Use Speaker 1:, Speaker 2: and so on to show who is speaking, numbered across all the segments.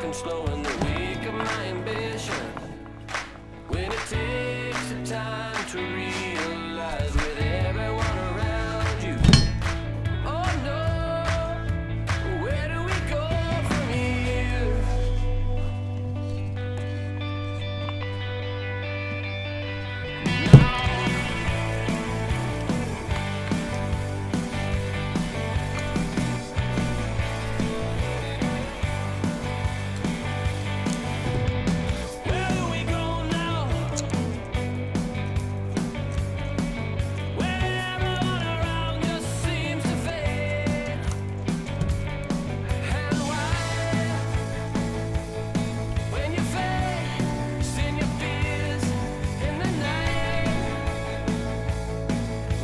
Speaker 1: and slowing the weak of my ambition. When it takes the time to realize with everyone around you. Oh no, where do we go from here? Where do we go now? When everyone around just seems to fade. And why? When you face in your fears in the night,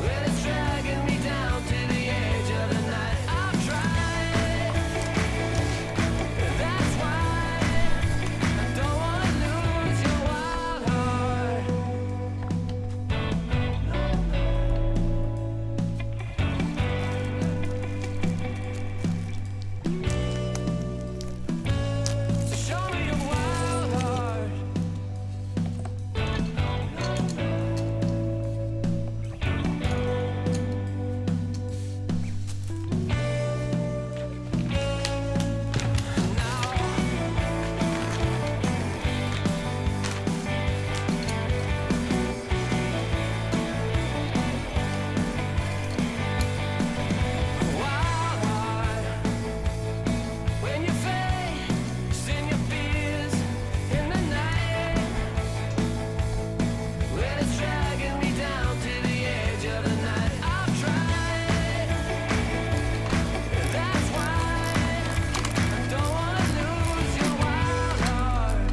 Speaker 1: well, it's dragging me down to the edge of the night. I've tried. That's why I don't wanna lose your wild heart. So show me your wild heart. Wild heart. When you face in your fears in the night, well, it's dragging me down to the edge of the night. I've tried. That's why I don't wanna lose your wild heart.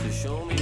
Speaker 1: So show me